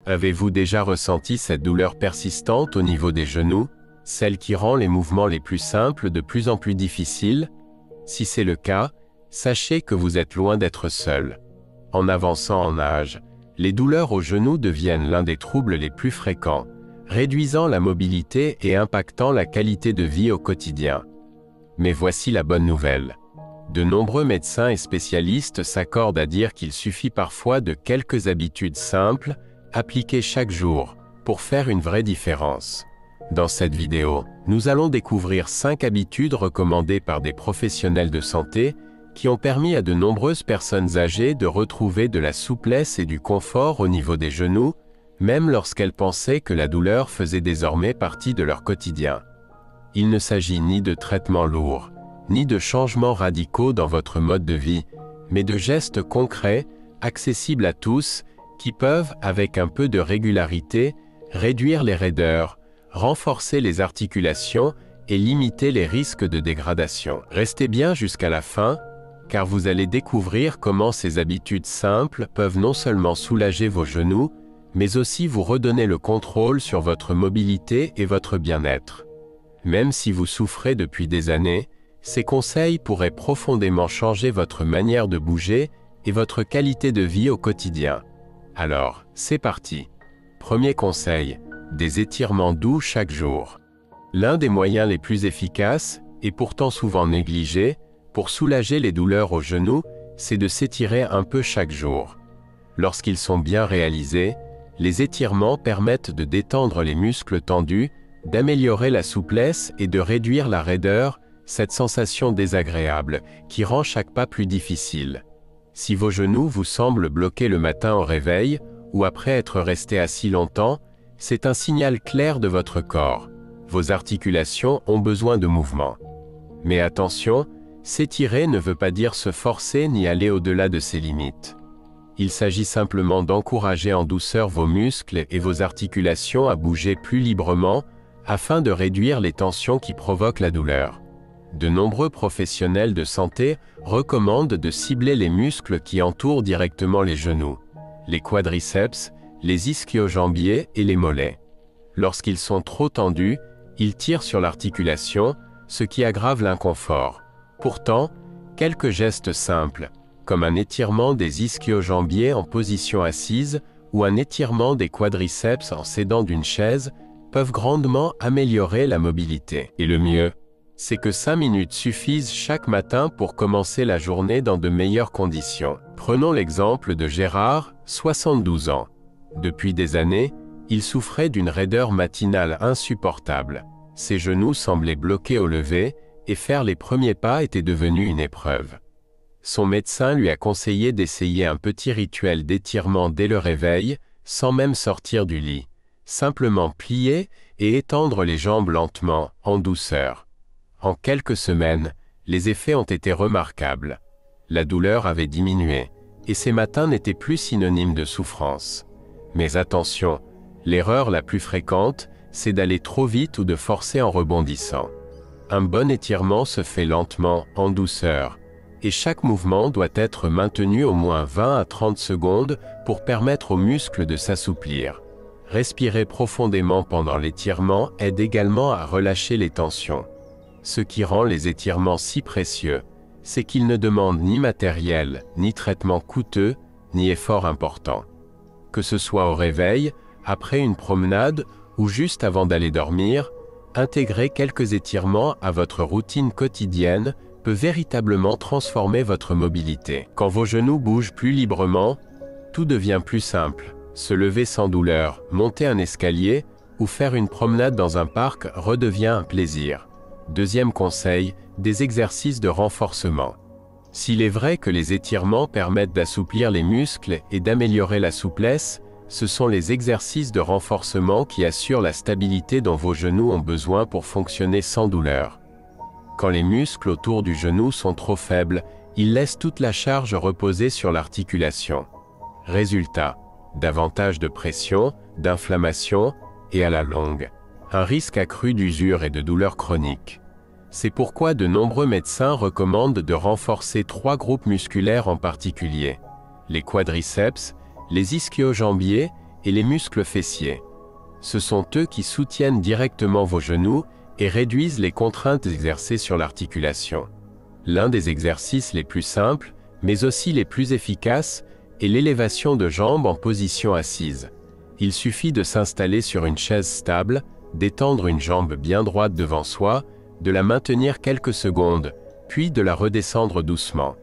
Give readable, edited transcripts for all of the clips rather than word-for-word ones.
Avez-vous déjà ressenti cette douleur persistante au niveau des genoux, celle qui rend les mouvements les plus simples de plus en plus difficiles? Si c'est le cas, sachez que vous êtes loin d'être seul. En avançant en âge, les douleurs aux genoux deviennent l'un des troubles les plus fréquents, réduisant la mobilité et impactant la qualité de vie au quotidien. Mais voici la bonne nouvelle. De nombreux médecins et spécialistes s'accordent à dire qu'il suffit parfois de quelques habitudes simples, appliquées chaque jour, pour faire une vraie différence. Dans cette vidéo, nous allons découvrir 5 habitudes recommandées par des professionnels de santé qui ont permis à de nombreuses personnes âgées de retrouver de la souplesse et du confort au niveau des genoux, même lorsqu'elles pensaient que la douleur faisait désormais partie de leur quotidien. Il ne s'agit ni de traitements lourds, ni de changements radicaux dans votre mode de vie, mais de gestes concrets, accessibles à tous, qui peuvent, avec un peu de régularité, réduire les raideurs, renforcer les articulations et limiter les risques de dégradation. Restez bien jusqu'à la fin, car vous allez découvrir comment ces habitudes simples peuvent non seulement soulager vos genoux, mais aussi vous redonner le contrôle sur votre mobilité et votre bien-être. Même si vous souffrez depuis des années, ces conseils pourraient profondément changer votre manière de bouger et votre qualité de vie au quotidien. Alors, c'est parti. Premier conseil, des étirements doux chaque jour. L'un des moyens les plus efficaces, et pourtant souvent négligés, pour soulager les douleurs aux genoux, c'est de s'étirer un peu chaque jour. Lorsqu'ils sont bien réalisés, les étirements permettent de détendre les muscles tendus, d'améliorer la souplesse et de réduire la raideur, cette sensation désagréable qui rend chaque pas plus difficile. Si vos genoux vous semblent bloqués le matin au réveil ou après être restés assis longtemps, c'est un signal clair de votre corps. Vos articulations ont besoin de mouvement. Mais attention, s'étirer ne veut pas dire se forcer ni aller au-delà de ses limites. Il s'agit simplement d'encourager en douceur vos muscles et vos articulations à bouger plus librement afin de réduire les tensions qui provoquent la douleur. De nombreux professionnels de santé recommandent de cibler les muscles qui entourent directement les genoux, les quadriceps, les ischio-jambiers et les mollets. Lorsqu'ils sont trop tendus, ils tirent sur l'articulation, ce qui aggrave l'inconfort. Pourtant, quelques gestes simples, comme un étirement des ischio-jambiers en position assise ou un étirement des quadriceps en s'aidant d'une chaise, peuvent grandement améliorer la mobilité. Et le mieux, c'est que 5 minutes suffisent chaque matin pour commencer la journée dans de meilleures conditions. Prenons l'exemple de Gérard, 72 ans. Depuis des années, il souffrait d'une raideur matinale insupportable. Ses genoux semblaient bloqués au lever, et faire les premiers pas était devenu une épreuve. Son médecin lui a conseillé d'essayer un petit rituel d'étirement dès le réveil, sans même sortir du lit. Simplement plier et étendre les jambes lentement, en douceur. En quelques semaines, les effets ont été remarquables. La douleur avait diminué, et ces matins n'étaient plus synonymes de souffrance. Mais attention, l'erreur la plus fréquente, c'est d'aller trop vite ou de forcer en rebondissant. Un bon étirement se fait lentement, en douceur, et chaque mouvement doit être maintenu au moins 20 à 30 secondes pour permettre aux muscles de s'assouplir. Respirer profondément pendant l'étirement aide également à relâcher les tensions. Ce qui rend les étirements si précieux, c'est qu'ils ne demandent ni matériel, ni traitement coûteux, ni effort important. Que ce soit au réveil, après une promenade ou juste avant d'aller dormir, intégrer quelques étirements à votre routine quotidienne peut véritablement transformer votre mobilité. Quand vos genoux bougent plus librement, tout devient plus simple. Se lever sans douleur, monter un escalier ou faire une promenade dans un parc redevient un plaisir. Deuxième conseil, des exercices de renforcement. S'il est vrai que les étirements permettent d'assouplir les muscles et d'améliorer la souplesse, ce sont les exercices de renforcement qui assurent la stabilité dont vos genoux ont besoin pour fonctionner sans douleur. Quand les muscles autour du genou sont trop faibles, ils laissent toute la charge reposer sur l'articulation. Résultat, davantage de pression, d'inflammation et à la longue, un risque accru d'usure et de douleurs chroniques. C'est pourquoi de nombreux médecins recommandent de renforcer 3 groupes musculaires en particulier, les quadriceps, les ischio-jambiers et les muscles fessiers. Ce sont eux qui soutiennent directement vos genoux et réduisent les contraintes exercées sur l'articulation. L'un des exercices les plus simples, mais aussi les plus efficaces, est l'élévation de jambes en position assise. Il suffit de s'installer sur une chaise stable, d'étendre une jambe bien droite devant soi, de la maintenir quelques secondes, puis de la redescendre doucement.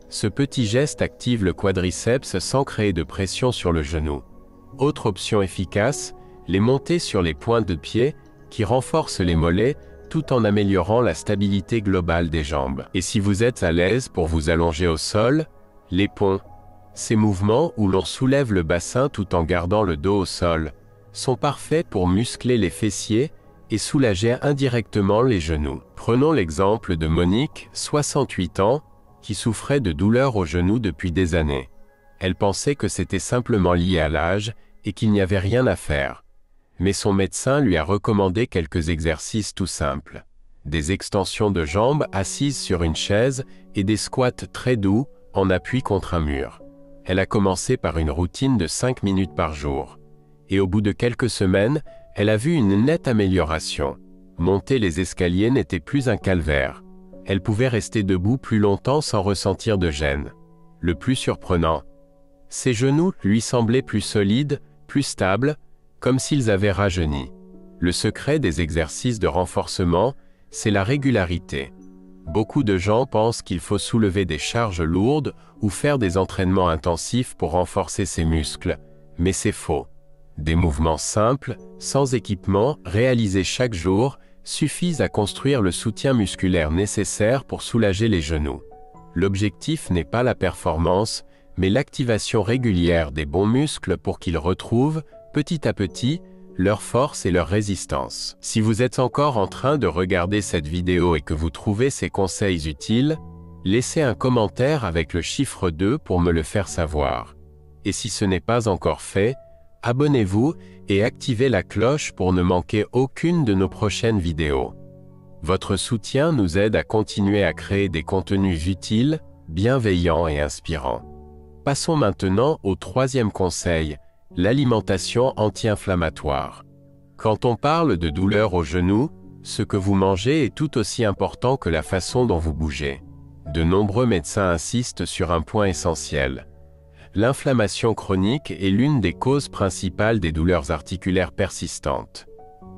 Ce petit geste active le quadriceps sans créer de pression sur le genou. Autre option efficace, les montées sur les pointes de pied, qui renforcent les mollets, tout en améliorant la stabilité globale des jambes. Et si vous êtes à l'aise pour vous allonger au sol, les ponts. Ces mouvements où l'on soulève le bassin tout en gardant le dos au sol, sont parfaits pour muscler les fessiers et soulager indirectement les genoux. Prenons l'exemple de Monique, 68 ans, qui souffrait de douleurs aux genoux depuis des années. Elle pensait que c'était simplement lié à l'âge et qu'il n'y avait rien à faire. Mais son médecin lui a recommandé quelques exercices tout simples. Des extensions de jambes assises sur une chaise et des squats très doux en appui contre un mur. Elle a commencé par une routine de 5 minutes par jour. Et au bout de quelques semaines, elle a vu une nette amélioration. Monter les escaliers n'était plus un calvaire. Elle pouvait rester debout plus longtemps sans ressentir de gêne. Le plus surprenant, ses genoux lui semblaient plus solides, plus stables, comme s'ils avaient rajeuni. Le secret des exercices de renforcement, c'est la régularité. Beaucoup de gens pensent qu'il faut soulever des charges lourdes ou faire des entraînements intensifs pour renforcer ses muscles, mais c'est faux. Des mouvements simples, sans équipement, réalisés chaque jour, suffisent à construire le soutien musculaire nécessaire pour soulager les genoux. L'objectif n'est pas la performance, mais l'activation régulière des bons muscles pour qu'ils retrouvent, petit à petit, leur force et leur résistance. Si vous êtes encore en train de regarder cette vidéo et que vous trouvez ces conseils utiles, laissez un commentaire avec le chiffre 2 pour me le faire savoir. Et si ce n'est pas encore fait, abonnez-vous et activez la cloche pour ne manquer aucune de nos prochaines vidéos. Votre soutien nous aide à continuer à créer des contenus utiles, bienveillants et inspirants. Passons maintenant au troisième conseil, l'alimentation anti-inflammatoire. Quand on parle de douleur aux genoux, ce que vous mangez est tout aussi important que la façon dont vous bougez. De nombreux médecins insistent sur un point essentiel. L'inflammation chronique est l'une des causes principales des douleurs articulaires persistantes.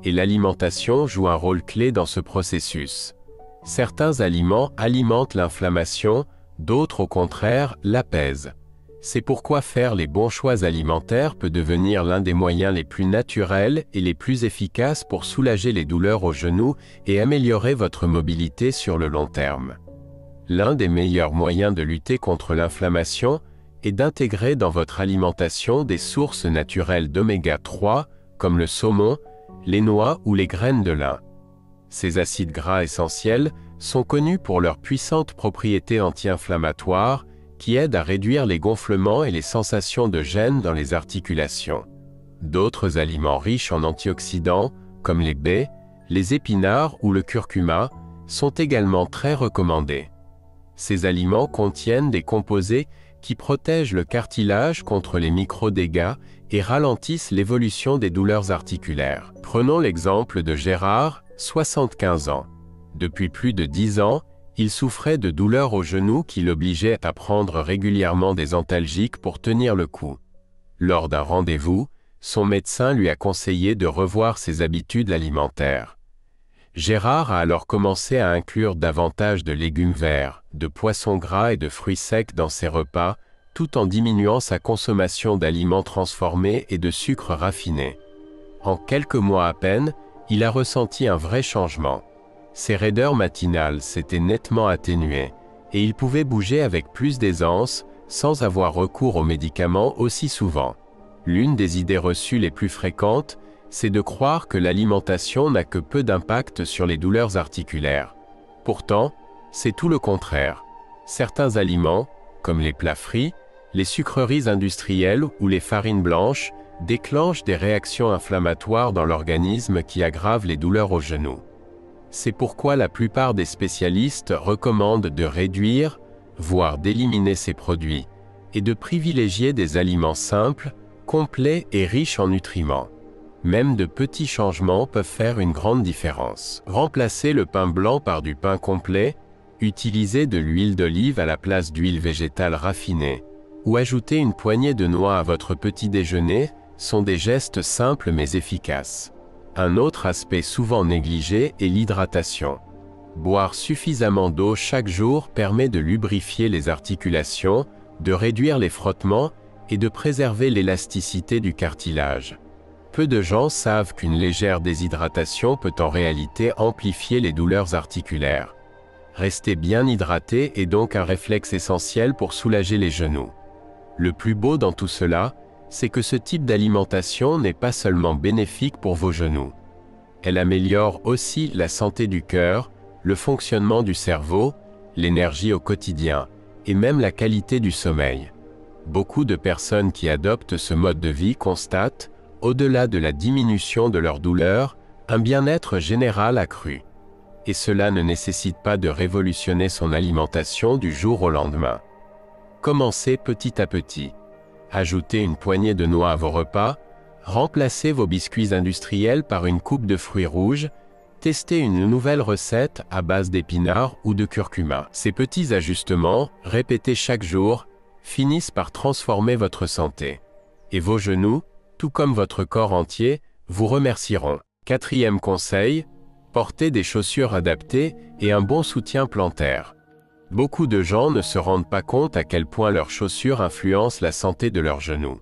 Et l'alimentation joue un rôle clé dans ce processus. Certains aliments alimentent l'inflammation, d'autres au contraire l'apaisent. C'est pourquoi faire les bons choix alimentaires peut devenir l'un des moyens les plus naturels et les plus efficaces pour soulager les douleurs aux genoux et améliorer votre mobilité sur le long terme. L'un des meilleurs moyens de lutter contre l'inflammation est d'intégrer dans votre alimentation des sources naturelles d'oméga 3, comme le saumon, les noix ou les graines de lin. Ces acides gras essentiels sont connus pour leurs puissantes propriétés anti-inflammatoires qui aident à réduire les gonflements et les sensations de gêne dans les articulations. D'autres aliments riches en antioxydants, comme les baies, les épinards ou le curcuma, sont également très recommandés. Ces aliments contiennent des composés qui protègent le cartilage contre les micro-dégâts et ralentissent l'évolution des douleurs articulaires. Prenons l'exemple de Gérard, 75 ans. Depuis plus de 10 ans, il souffrait de douleurs aux genoux qui l'obligeaient à prendre régulièrement des antalgiques pour tenir le coup. Lors d'un rendez-vous, son médecin lui a conseillé de revoir ses habitudes alimentaires. Gérard a alors commencé à inclure davantage de légumes verts, de poissons gras et de fruits secs dans ses repas, tout en diminuant sa consommation d'aliments transformés et de sucres raffinés. En quelques mois à peine, il a ressenti un vrai changement. Ses raideurs matinales s'étaient nettement atténuées, et il pouvait bouger avec plus d'aisance, sans avoir recours aux médicaments aussi souvent. L'une des idées reçues les plus fréquentes, c'est de croire que l'alimentation n'a que peu d'impact sur les douleurs articulaires. Pourtant, c'est tout le contraire. Certains aliments, comme les plats frits, les sucreries industrielles ou les farines blanches, déclenchent des réactions inflammatoires dans l'organisme qui aggravent les douleurs aux genoux. C'est pourquoi la plupart des spécialistes recommandent de réduire, voire d'éliminer ces produits, et de privilégier des aliments simples, complet et riche en nutriments. Même de petits changements peuvent faire une grande différence. Remplacez le pain blanc par du pain complet, utilisez de l'huile d'olive à la place d'huile végétale raffinée, ou ajoutez une poignée de noix à votre petit déjeuner, sont des gestes simples mais efficaces. Un autre aspect souvent négligé est l'hydratation. Boire suffisamment d'eau chaque jour permet de lubrifier les articulations, de réduire les frottements et de préserver l'élasticité du cartilage. Peu de gens savent qu'une légère déshydratation peut en réalité amplifier les douleurs articulaires. Rester bien hydraté est donc un réflexe essentiel pour soulager les genoux. Le plus beau dans tout cela, c'est que ce type d'alimentation n'est pas seulement bénéfique pour vos genoux. Elle améliore aussi la santé du cœur, le fonctionnement du cerveau, l'énergie au quotidien, et même la qualité du sommeil. Beaucoup de personnes qui adoptent ce mode de vie constatent, au-delà de la diminution de leur douleur, un bien-être général accru. Et cela ne nécessite pas de révolutionner son alimentation du jour au lendemain. Commencez petit à petit. Ajoutez une poignée de noix à vos repas, remplacez vos biscuits industriels par une coupe de fruits rouges, testez une nouvelle recette à base d'épinards ou de curcuma. Ces petits ajustements, répétés chaque jour, finissent par transformer votre santé. Et vos genoux, tout comme votre corps entier, vous remercieront. 4e conseil, portez des chaussures adaptées et un bon soutien plantaire. Beaucoup de gens ne se rendent pas compte à quel point leurs chaussures influencent la santé de leurs genoux.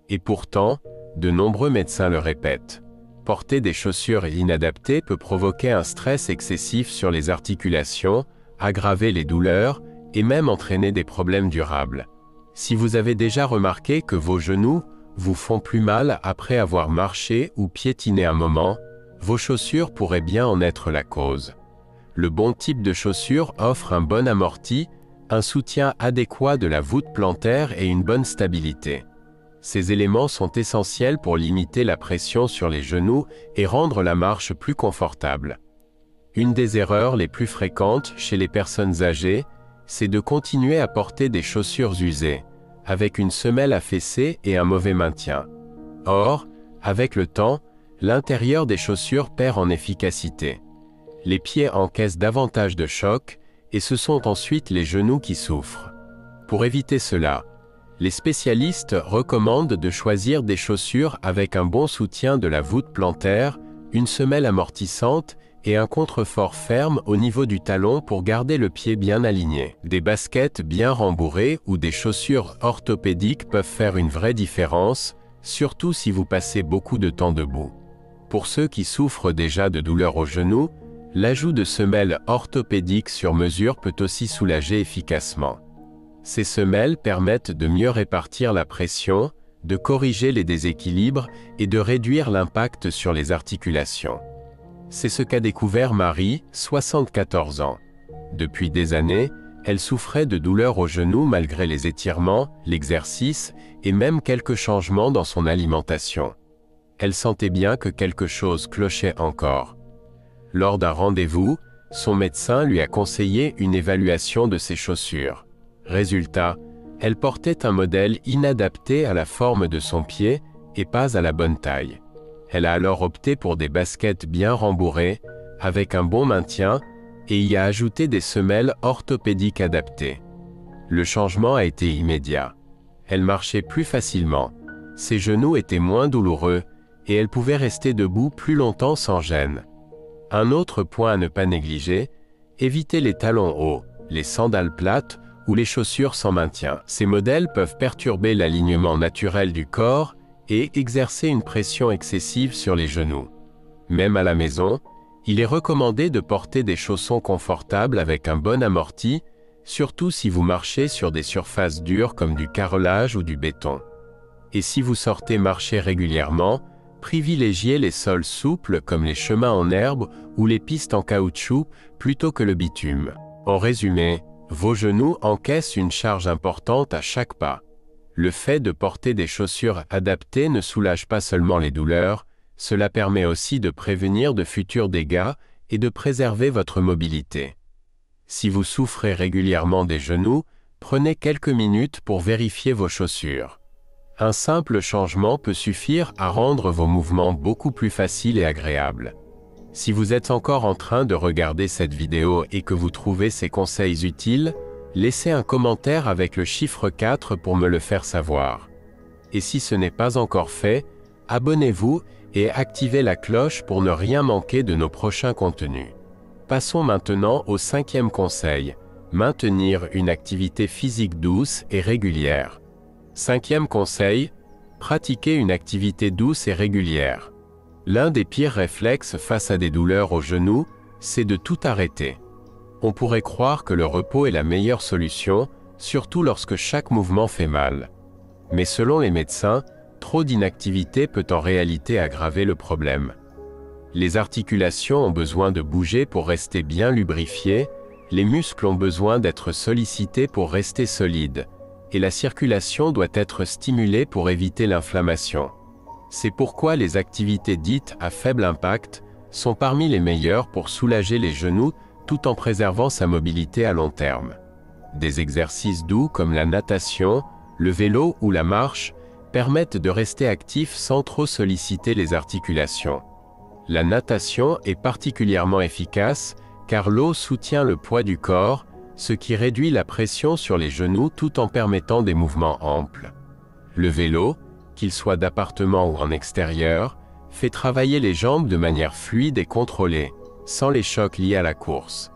Et pourtant, de nombreux médecins le répètent. Porter des chaussures inadaptées peut provoquer un stress excessif sur les articulations, aggraver les douleurs et même entraîner des problèmes durables. Si vous avez déjà remarqué que vos genoux vous font plus mal après avoir marché ou piétiné un moment, vos chaussures pourraient bien en être la cause. Le bon type de chaussure offre un bon amorti, un soutien adéquat de la voûte plantaire et une bonne stabilité. Ces éléments sont essentiels pour limiter la pression sur les genoux et rendre la marche plus confortable. Une des erreurs les plus fréquentes chez les personnes âgées, c'est de continuer à porter des chaussures usées, avec une semelle affaissée et un mauvais maintien. Or, avec le temps, l'intérieur des chaussures perd en efficacité. Les pieds encaissent davantage de chocs, et ce sont ensuite les genoux qui souffrent. Pour éviter cela, les spécialistes recommandent de choisir des chaussures avec un bon soutien de la voûte plantaire, une semelle amortissante et un contrefort ferme au niveau du talon pour garder le pied bien aligné. Des baskets bien rembourrées ou des chaussures orthopédiques peuvent faire une vraie différence, surtout si vous passez beaucoup de temps debout. Pour ceux qui souffrent déjà de douleurs aux genoux, l'ajout de semelles orthopédiques sur mesure peut aussi soulager efficacement. Ces semelles permettent de mieux répartir la pression, de corriger les déséquilibres et de réduire l'impact sur les articulations. C'est ce qu'a découvert Marie, 74 ans. Depuis des années, elle souffrait de douleurs aux genoux malgré les étirements, l'exercice et même quelques changements dans son alimentation. Elle sentait bien que quelque chose clochait encore. Lors d'un rendez-vous, son médecin lui a conseillé une évaluation de ses chaussures. Résultat, elle portait un modèle inadapté à la forme de son pied et pas à la bonne taille. Elle a alors opté pour des baskets bien rembourrées, avec un bon maintien, et y a ajouté des semelles orthopédiques adaptées. Le changement a été immédiat. Elle marchait plus facilement, ses genoux étaient moins douloureux, et elle pouvait rester debout plus longtemps sans gêne. Un autre point à ne pas négliger, évitez les talons hauts, les sandales plates ou les chaussures sans maintien. Ces modèles peuvent perturber l'alignement naturel du corps et exercer une pression excessive sur les genoux. Même à la maison, il est recommandé de porter des chaussons confortables avec un bon amorti, surtout si vous marchez sur des surfaces dures comme du carrelage ou du béton. Et si vous sortez marcher régulièrement, privilégiez les sols souples comme les chemins en herbe ou les pistes en caoutchouc plutôt que le bitume. En résumé, vos genoux encaissent une charge importante à chaque pas. Le fait de porter des chaussures adaptées ne soulage pas seulement les douleurs, cela permet aussi de prévenir de futurs dégâts et de préserver votre mobilité. Si vous souffrez régulièrement des genoux, prenez quelques minutes pour vérifier vos chaussures. Un simple changement peut suffire à rendre vos mouvements beaucoup plus faciles et agréables. Si vous êtes encore en train de regarder cette vidéo et que vous trouvez ces conseils utiles, laissez un commentaire avec le chiffre 4 pour me le faire savoir. Et si ce n'est pas encore fait, abonnez-vous et activez la cloche pour ne rien manquer de nos prochains contenus. Passons maintenant au 5e conseil, maintenir une activité physique douce et régulière. 5e conseil, pratiquer une activité douce et régulière. L'un des pires réflexes face à des douleurs aux genoux, c'est de tout arrêter. On pourrait croire que le repos est la meilleure solution, surtout lorsque chaque mouvement fait mal. Mais selon les médecins, trop d'inactivité peut en réalité aggraver le problème. Les articulations ont besoin de bouger pour rester bien lubrifiées, les muscles ont besoin d'être sollicités pour rester solides, et la circulation doit être stimulée pour éviter l'inflammation. C'est pourquoi les activités dites à faible impact sont parmi les meilleures pour soulager les genoux tout en préservant sa mobilité à long terme. Des exercices doux comme la natation, le vélo ou la marche permettent de rester actif sans trop solliciter les articulations. La natation est particulièrement efficace car l'eau soutient le poids du corps, ce qui réduit la pression sur les genoux tout en permettant des mouvements amples. Le vélo, qu'il soit d'appartement ou en extérieur, fait travailler les jambes de manière fluide et contrôlée, sans les chocs liés à la course.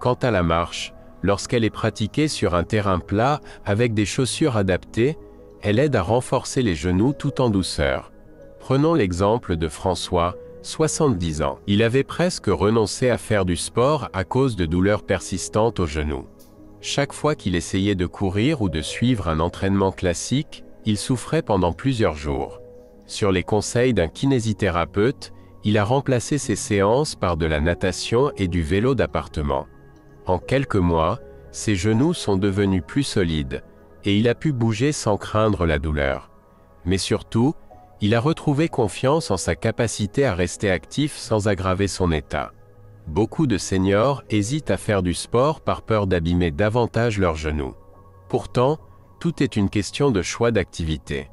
Quant à la marche, lorsqu'elle est pratiquée sur un terrain plat avec des chaussures adaptées, elle aide à renforcer les genoux tout en douceur. Prenons l'exemple de François, 70 ans. Il avait presque renoncé à faire du sport à cause de douleurs persistantes aux genoux. Chaque fois qu'il essayait de courir ou de suivre un entraînement classique, il souffrait pendant plusieurs jours. Sur les conseils d'un kinésithérapeute, il a remplacé ses séances par de la natation et du vélo d'appartement. En quelques mois, ses genoux sont devenus plus solides, et il a pu bouger sans craindre la douleur. Mais surtout, il a retrouvé confiance en sa capacité à rester actif sans aggraver son état. Beaucoup de seniors hésitent à faire du sport par peur d'abîmer davantage leurs genoux. Pourtant, tout est une question de choix d'activité.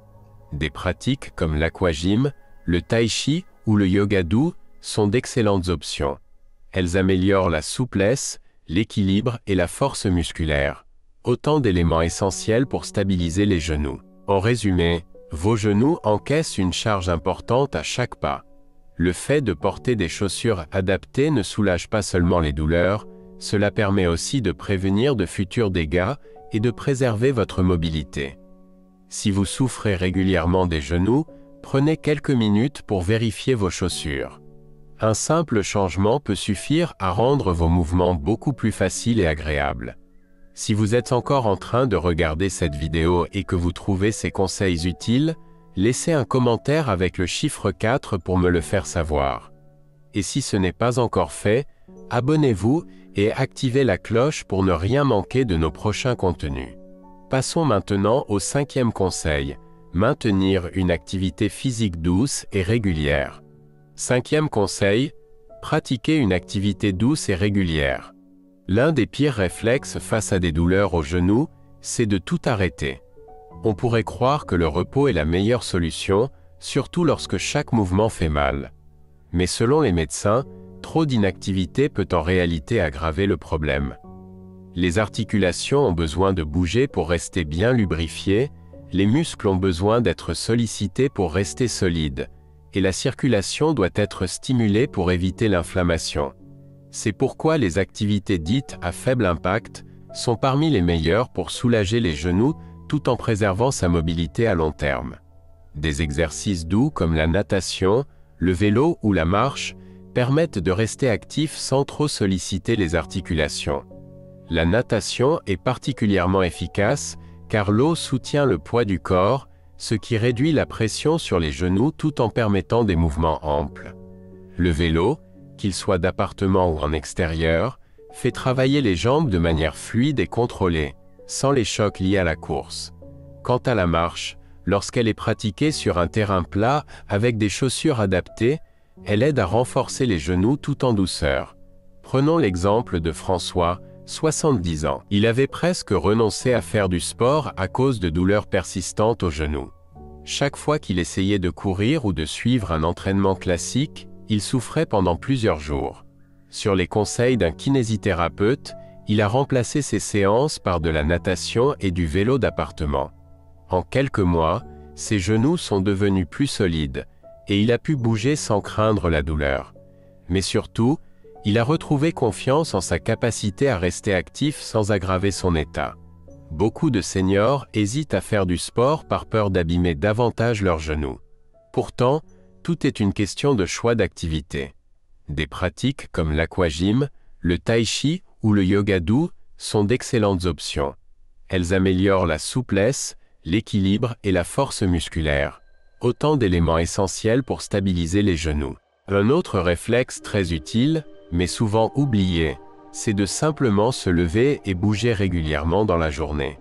Des pratiques comme l'aquagym, le tai chi ou le yoga doux sont d'excellentes options. Elles améliorent la souplesse, l'équilibre et la force musculaire. Autant d'éléments essentiels pour stabiliser les genoux. En résumé, vos genoux encaissent une charge importante à chaque pas. Le fait de porter des chaussures adaptées ne soulage pas seulement les douleurs, cela permet aussi de prévenir de futurs dégâts et de préserver votre mobilité. Si vous souffrez régulièrement des genoux, prenez quelques minutes pour vérifier vos chaussures. Un simple changement peut suffire à rendre vos mouvements beaucoup plus faciles et agréables. Si vous êtes encore en train de regarder cette vidéo et que vous trouvez ces conseils utiles, laissez un commentaire avec le chiffre 4 pour me le faire savoir. Et si ce n'est pas encore fait, abonnez-vous et activez la cloche pour ne rien manquer de nos prochains contenus. Passons maintenant au 5e conseil, maintenir une activité physique douce et régulière. 5e conseil, pratiquer une activité douce et régulière. L'un des pires réflexes face à des douleurs aux genoux, c'est de tout arrêter. On pourrait croire que le repos est la meilleure solution, surtout lorsque chaque mouvement fait mal. Mais selon les médecins, trop d'inactivité peut en réalité aggraver le problème. Les articulations ont besoin de bouger pour rester bien lubrifiées, les muscles ont besoin d'être sollicités pour rester solides, et la circulation doit être stimulée pour éviter l'inflammation. C'est pourquoi les activités dites à faible impact sont parmi les meilleures pour soulager les genoux tout en préservant sa mobilité à long terme. Des exercices doux comme la natation, le vélo ou la marche permettent de rester actif sans trop solliciter les articulations. La natation est particulièrement efficace car l'eau soutient le poids du corps, ce qui réduit la pression sur les genoux tout en permettant des mouvements amples. Le vélo, qu'il soit d'appartement ou en extérieur, fait travailler les jambes de manière fluide et contrôlée, sans les chocs liés à la course. Quant à la marche, lorsqu'elle est pratiquée sur un terrain plat avec des chaussures adaptées, elle aide à renforcer les genoux tout en douceur. Prenons l'exemple de François, 70 ans. Il avait presque renoncé à faire du sport à cause de douleurs persistantes aux genoux. Chaque fois qu'il essayait de courir ou de suivre un entraînement classique, il souffrait pendant plusieurs jours. Sur les conseils d'un kinésithérapeute, il a remplacé ses séances par de la natation et du vélo d'appartement. En quelques mois, ses genoux sont devenus plus solides, et il a pu bouger sans craindre la douleur. Mais surtout, il a retrouvé confiance en sa capacité à rester actif sans aggraver son état. Beaucoup de seniors hésitent à faire du sport par peur d'abîmer davantage leurs genoux. Pourtant, tout est une question de choix d'activité. Des pratiques comme l'aquagym, le tai chi ou le yoga doux sont d'excellentes options. Elles améliorent la souplesse, l'équilibre et la force musculaire. Autant d'éléments essentiels pour stabiliser les genoux. Un autre réflexe très utile, mais souvent oublié, c'est de simplement se lever et bouger régulièrement dans la journée.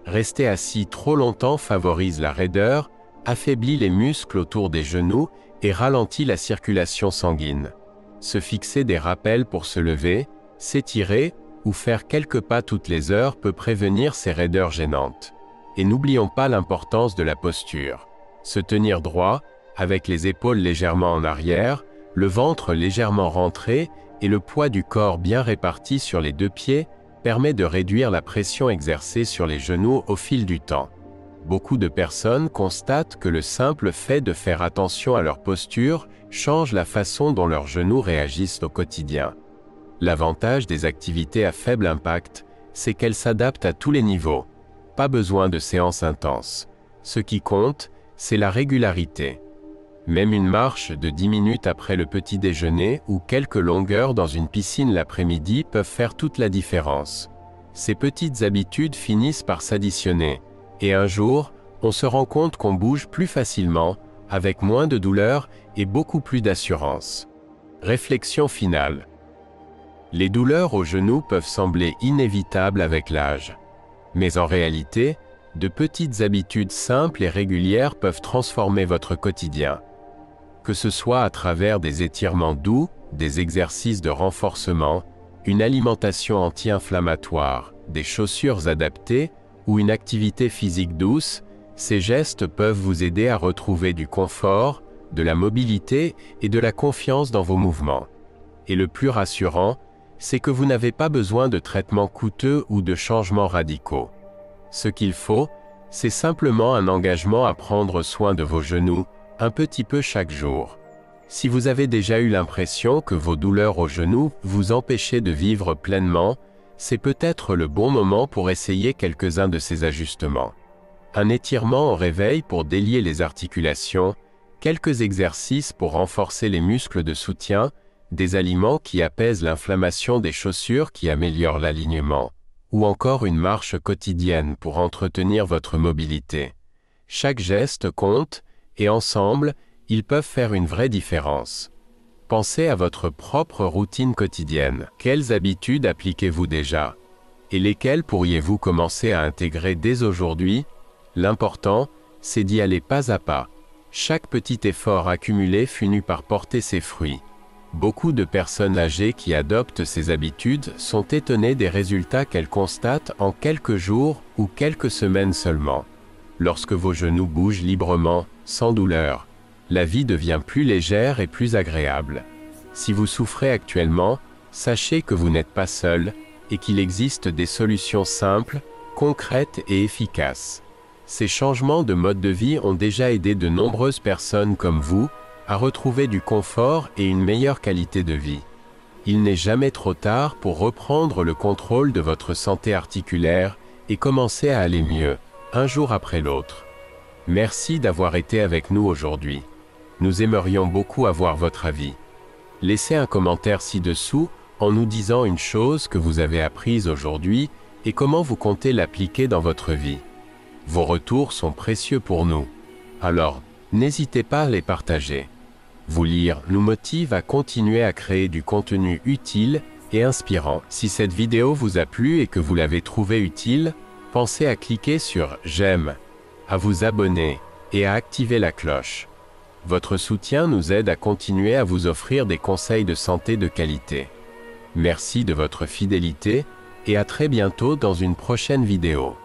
Rester assis trop longtemps favorise la raideur, affaiblit les muscles autour des genoux et ralentit la circulation sanguine. Se fixer des rappels pour se lever, s'étirer ou faire quelques pas toutes les heures peut prévenir ces raideurs gênantes. Et n'oublions pas l'importance de la posture. Se tenir droit, avec les épaules légèrement en arrière, le ventre légèrement rentré et le poids du corps bien réparti sur les deux pieds, permet de réduire la pression exercée sur les genoux au fil du temps. Beaucoup de personnes constatent que le simple fait de faire attention à leur posture change la façon dont leurs genoux réagissent au quotidien. L'avantage des activités à faible impact, c'est qu'elles s'adaptent à tous les niveaux. Pas besoin de séances intenses. Ce qui compte, c'est la régularité. Même une marche de 10 minutes après le petit déjeuner ou quelques longueurs dans une piscine l'après-midi peuvent faire toute la différence. Ces petites habitudes finissent par s'additionner, et un jour, on se rend compte qu'on bouge plus facilement, avec moins de douleur et beaucoup plus d'assurance. Réflexion finale. Les douleurs aux genoux peuvent sembler inévitables avec l'âge. Mais en réalité, de petites habitudes simples et régulières peuvent transformer votre quotidien. Que ce soit à travers des étirements doux, des exercices de renforcement, une alimentation anti-inflammatoire, des chaussures adaptées ou une activité physique douce, ces gestes peuvent vous aider à retrouver du confort, de la mobilité et de la confiance dans vos mouvements. Et le plus rassurant, c'est que vous n'avez pas besoin de traitements coûteux ou de changements radicaux. Ce qu'il faut, c'est simplement un engagement à prendre soin de vos genoux, un petit peu chaque jour. Si vous avez déjà eu l'impression que vos douleurs aux genoux vous empêchaient de vivre pleinement, c'est peut-être le bon moment pour essayer quelques-uns de ces ajustements. Un étirement au réveil pour délier les articulations, quelques exercices pour renforcer les muscles de soutien, des aliments qui apaisent l'inflammation des chaussures qui améliorent l'alignement, ou encore une marche quotidienne pour entretenir votre mobilité. Chaque geste compte, et ensemble, ils peuvent faire une vraie différence. Pensez à votre propre routine quotidienne. Quelles habitudes appliquez-vous déjà? Et lesquelles pourriez-vous commencer à intégrer dès aujourd'hui? L'important, c'est d'y aller pas à pas. Chaque petit effort accumulé finit par porter ses fruits. Beaucoup de personnes âgées qui adoptent ces habitudes sont étonnées des résultats qu'elles constatent en quelques jours ou quelques semaines seulement. Lorsque vos genoux bougent librement, sans douleur, la vie devient plus légère et plus agréable. Si vous souffrez actuellement, sachez que vous n'êtes pas seul et qu'il existe des solutions simples, concrètes et efficaces. Ces changements de mode de vie ont déjà aidé de nombreuses personnes comme vous à retrouver du confort et une meilleure qualité de vie. Il n'est jamais trop tard pour reprendre le contrôle de votre santé articulaire et commencer à aller mieux, un jour après l'autre. Merci d'avoir été avec nous aujourd'hui. Nous aimerions beaucoup avoir votre avis. Laissez un commentaire ci-dessous en nous disant une chose que vous avez apprise aujourd'hui et comment vous comptez l'appliquer dans votre vie. Vos retours sont précieux pour nous. Alors, n'hésitez pas à les partager. Vous lire nous motive à continuer à créer du contenu utile et inspirant. Si cette vidéo vous a plu et que vous l'avez trouvée utile, pensez à cliquer sur « J'aime », à vous abonner et à activer la cloche. Votre soutien nous aide à continuer à vous offrir des conseils de santé de qualité. Merci de votre fidélité et à très bientôt dans une prochaine vidéo.